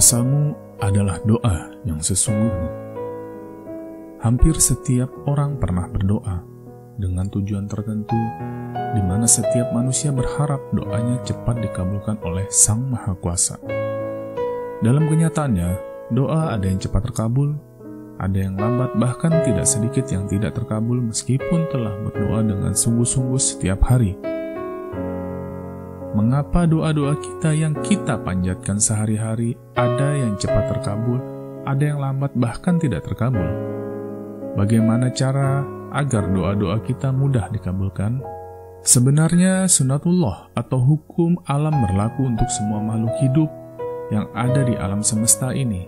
Rasamu adalah doa yang sesungguhnya. Hampir setiap orang pernah berdoa dengan tujuan tertentu, di mana setiap manusia berharap doanya cepat dikabulkan oleh Sang Maha Kuasa. Dalam kenyataannya, doa ada yang cepat terkabul, ada yang lambat, bahkan tidak sedikit yang tidak terkabul meskipun telah berdoa dengan sungguh-sungguh setiap hari. Mengapa doa-doa kita yang kita panjatkan sehari-hari ada yang cepat terkabul, ada yang lambat bahkan tidak terkabul? Bagaimana cara agar doa-doa kita mudah dikabulkan? Sebenarnya sunatullah atau hukum alam berlaku untuk semua makhluk hidup yang ada di alam semesta ini.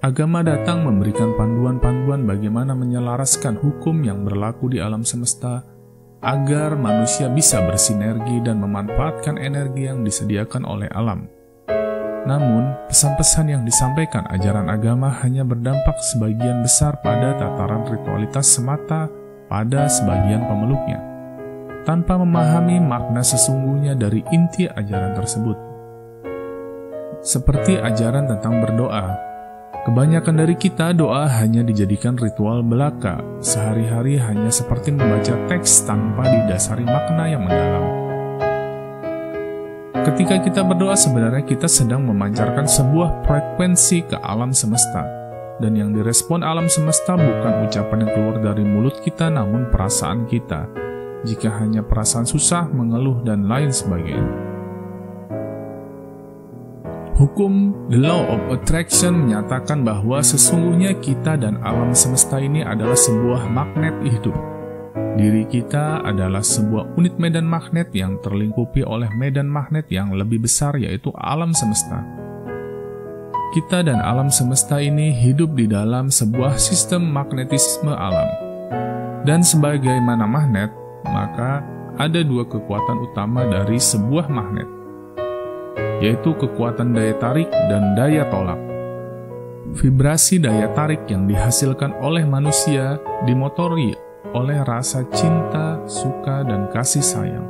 Agama datang memberikan panduan-panduan bagaimana menyelaraskan hukum yang berlaku di alam semesta agar manusia bisa bersinergi dan memanfaatkan energi yang disediakan oleh alam. Namun, pesan-pesan yang disampaikan ajaran agama hanya berdampak sebagian besar pada tataran ritualitas semata pada sebagian pemeluknya, tanpa memahami makna sesungguhnya dari inti ajaran tersebut. Seperti ajaran tentang berdoa, kebanyakan dari kita doa hanya dijadikan ritual belaka, sehari-hari hanya seperti membaca teks tanpa didasari makna yang mendalam. Ketika kita berdoa, sebenarnya kita sedang memancarkan sebuah frekuensi ke alam semesta, dan yang direspon alam semesta bukan ucapan yang keluar dari mulut kita, namun perasaan kita. Jika hanya perasaan susah, mengeluh, dan lain sebagainya. Hukum The Law of Attraction menyatakan bahwa sesungguhnya kita dan alam semesta ini adalah sebuah magnet hidup. Diri kita adalah sebuah unit medan magnet yang terlingkupi oleh medan magnet yang lebih besar, yaitu alam semesta. Kita dan alam semesta ini hidup di dalam sebuah sistem magnetisme alam. Dan sebagaimana magnet, maka ada dua kekuatan utama dari sebuah magnet, yaitu kekuatan daya tarik dan daya tolak. Vibrasi daya tarik yang dihasilkan oleh manusia dimotori oleh rasa cinta, suka, dan kasih sayang.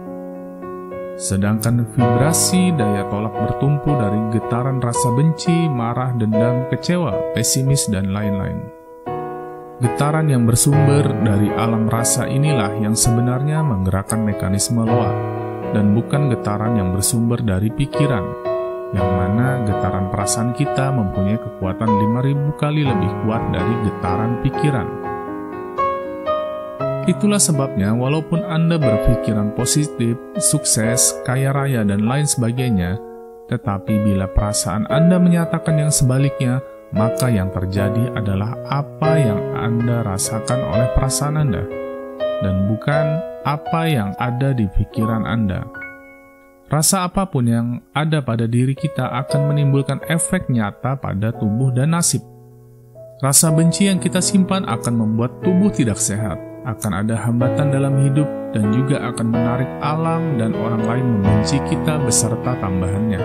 Sedangkan vibrasi daya tolak bertumpu dari getaran rasa benci, marah, dendam, kecewa, pesimis, dan lain-lain. Getaran yang bersumber dari alam rasa inilah yang sebenarnya menggerakkan mekanisme loa, dan bukan getaran yang bersumber dari pikiran, yang mana getaran perasaan kita mempunyai kekuatan 5.000 kali lebih kuat dari getaran pikiran. Itulah sebabnya walaupun Anda berpikiran positif, sukses, kaya raya, dan lain sebagainya, tetapi bila perasaan Anda menyatakan yang sebaliknya, maka yang terjadi adalah apa yang Anda rasakan oleh perasaan Anda, dan bukan apa yang ada di pikiran Anda. Rasa apapun yang ada pada diri kita akan menimbulkan efek nyata pada tubuh dan nasib. Rasa benci yang kita simpan akan membuat tubuh tidak sehat, akan ada hambatan dalam hidup, dan juga akan menarik alam dan orang lain membenci kita beserta tambahannya.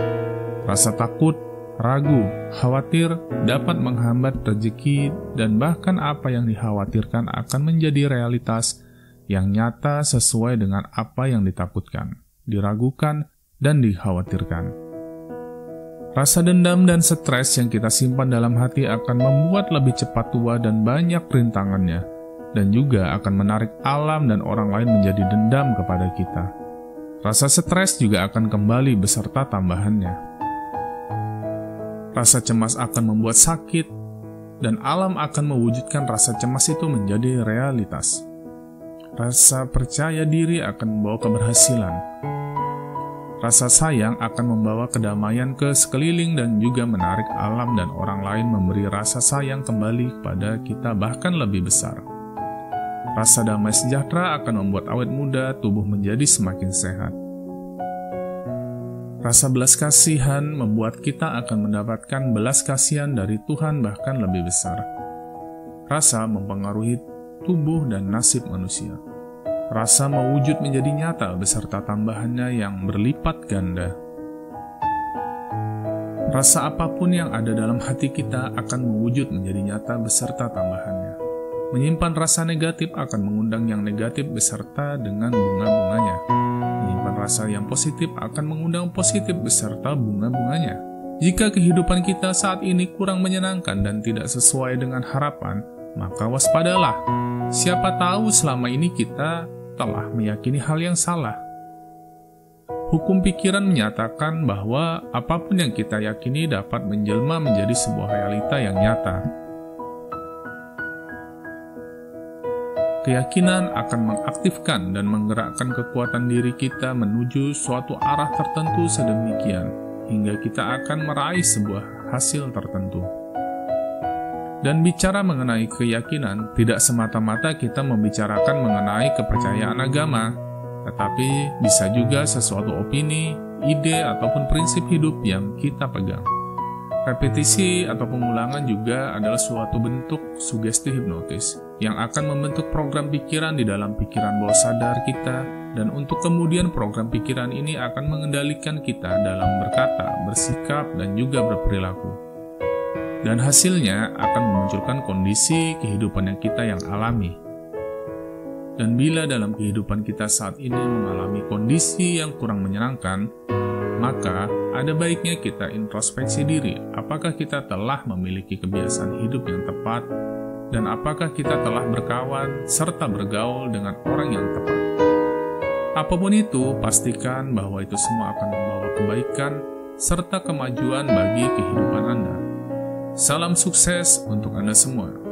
Rasa takut, ragu, khawatir dapat menghambat rezeki, dan bahkan apa yang dikhawatirkan akan menjadi realitas yang nyata sesuai dengan apa yang ditakutkan, diragukan, dan dikhawatirkan. Rasa dendam dan stres yang kita simpan dalam hati akan membuat lebih cepat tua dan banyak rintangannya, dan juga akan menarik alam dan orang lain menjadi dendam kepada kita. Rasa stres juga akan kembali beserta tambahannya. Rasa cemas akan membuat sakit, dan alam akan mewujudkan rasa cemas itu menjadi realitas. Rasa percaya diri akan membawa keberhasilan. Rasa sayang akan membawa kedamaian ke sekeliling dan juga menarik alam dan orang lain memberi rasa sayang kembali kepada kita bahkan lebih besar. Rasa damai sejahtera akan membuat awet muda tubuh menjadi semakin sehat. Rasa belas kasihan membuat kita akan mendapatkan belas kasihan dari Tuhan bahkan lebih besar. Rasa mempengaruhi tubuh dan nasib manusia. Rasa mewujud menjadi nyata beserta tambahannya yang berlipat ganda. Rasa apapun yang ada dalam hati kita akan mewujud menjadi nyata beserta tambahannya. Menyimpan rasa negatif akan mengundang yang negatif beserta dengan bunga-bunganya. Menyimpan rasa yang positif akan mengundang positif beserta bunga-bunganya. Jika kehidupan kita saat ini kurang menyenangkan dan tidak sesuai dengan harapan, maka waspadalah. Siapa tahu selama ini kita telah meyakini hal yang salah. Hukum pikiran menyatakan bahwa apapun yang kita yakini dapat menjelma menjadi sebuah realita yang nyata. Keyakinan akan mengaktifkan dan menggerakkan kekuatan diri kita menuju suatu arah tertentu sedemikian, hingga kita akan meraih sebuah hasil tertentu. Dan bicara mengenai keyakinan, tidak semata-mata kita membicarakan mengenai kepercayaan agama, tetapi bisa juga sesuatu opini, ide, ataupun prinsip hidup yang kita pegang. Repetisi atau pengulangan juga adalah suatu bentuk sugesti hipnotis yang akan membentuk program pikiran di dalam pikiran bawah sadar kita, dan untuk kemudian program pikiran ini akan mengendalikan kita dalam berkata, bersikap, dan juga berperilaku. Dan hasilnya akan memunculkan kondisi kehidupan yang kita yang alami. Dan bila dalam kehidupan kita saat ini mengalami kondisi yang kurang menyenangkan, maka ada baiknya kita introspeksi diri, apakah kita telah memiliki kebiasaan hidup yang tepat, dan apakah kita telah berkawan serta bergaul dengan orang yang tepat. Apapun itu, pastikan bahwa itu semua akan membawa kebaikan serta kemajuan bagi kehidupan Anda. Salam sukses untuk Anda semua.